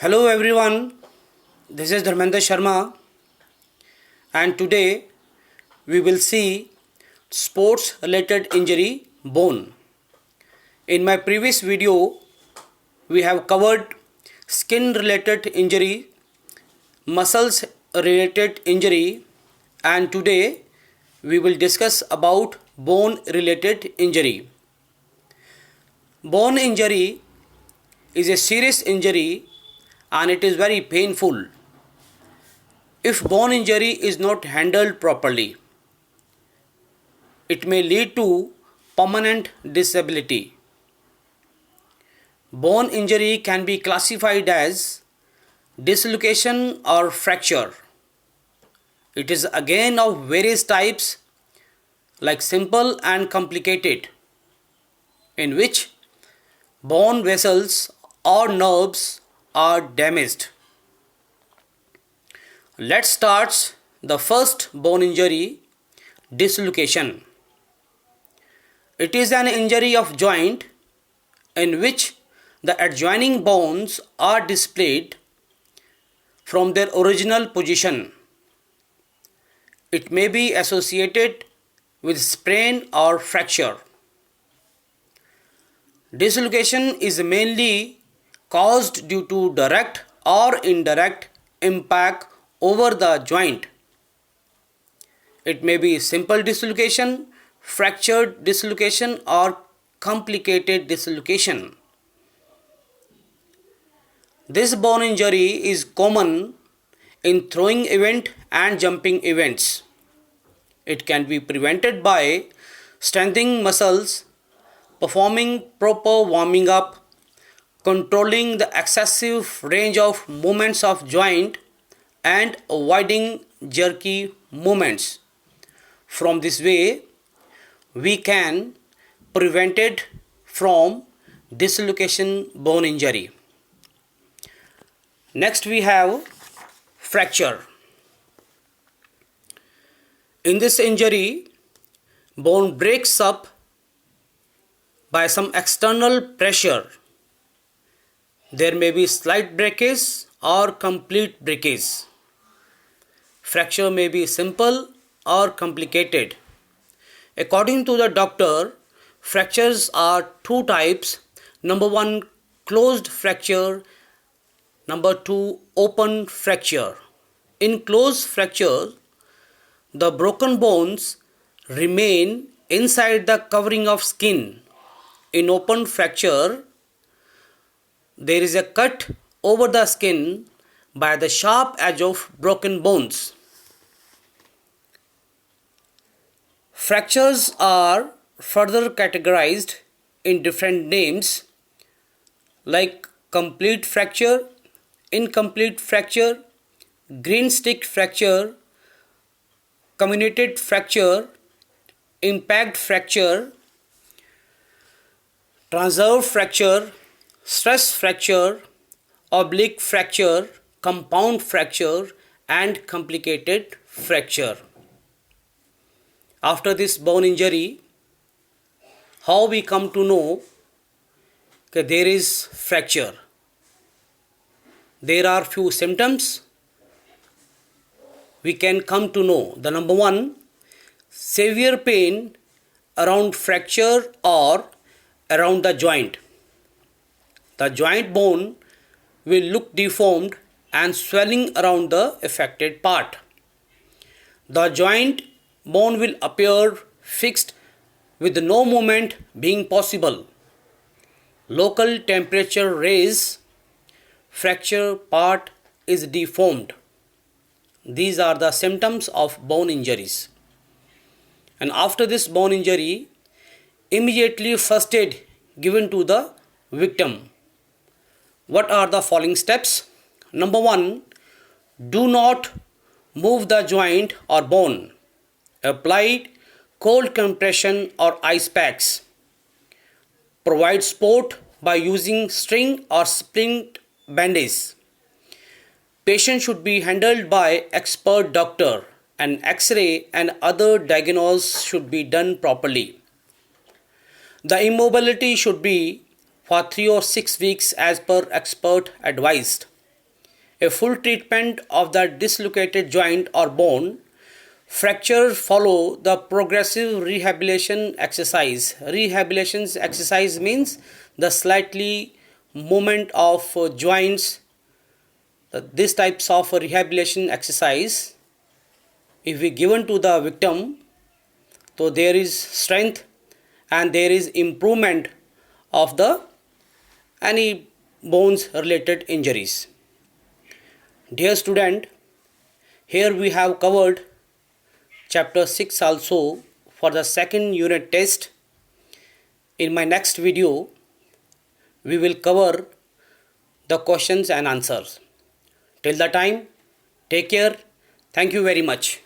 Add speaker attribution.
Speaker 1: Hello everyone, this is Dharmendra Sharma and today we will see sports related injury bone. In my previous video we have covered skin related injury, muscles related injury and today we will discuss about bone related injury. Bone injury is a serious injury and it is very painful if bone injury is not handled properly. It may lead to permanent disability. Bone injury can be classified as dislocation or fracture. It is again of various types like simple and complicated, in which bone vessels or nerves are damaged. Let's start the first bone injury, dislocation. It is an injury of joint in which the adjoining bones are displaced from their original position. It may be associated with sprain or fracture. Dislocation is mainly caused due to direct or indirect impact over the joint. It may be simple dislocation, fractured dislocation or complicated dislocation. This bone injury is common in throwing event and jumping events. It can be prevented by strengthening muscles, performing proper warming up, controlling the excessive range of movements of joint and avoiding jerky movements. From this way, we can prevent it from dislocation bone injury. Next we have fracture. In this injury, bone breaks up by some external pressure. There may be slight breakage or complete breakage. Fracture may be simple or complicated. According to the doctor, fractures are two types. Number one, closed fracture. Number two, open fracture. In closed fracture, the broken bones remain inside the covering of skin. In open fracture, there is a cut over the skin by the sharp edge of broken bones. Fractures are further categorized in different names like complete fracture, incomplete fracture, green stick fracture, comminuted fracture, impact fracture, transverse fracture, stress fracture, oblique fracture, compound fracture and complicated fracture. After this bone injury, how we come to know that there is fracture? There are few symptoms we can come to know. The number one, severe pain around fracture or around the joint. The joint bone will look deformed and swelling around the affected part. The joint bone will appear fixed with no movement being possible. Local temperature raise, fracture part is deformed. These are the symptoms of bone injuries. And after this bone injury, immediately first aid given to the victim. What are the following steps? Number one, do not move the joint or bone. Apply cold compression or ice packs. Provide support by using string or splint bandage. Patient should be handled by expert doctor and X-ray and other diagnosis should be done properly. The immobility should be for 3 or 6 weeks as per expert advised. a full treatment of the dislocated joint or bone. Fracture follow the progressive rehabilitation exercise. Rehabilitation exercise means the slightly movement of joints. These types of rehabilitation exercise, if we given to the victim, so there is strength and there is improvement of the any bones related injuries. Dear student, here we have covered chapter 6 also for the second unit test. In my next video, we will cover the questions and answers. Till the time, take care. Thank you very much.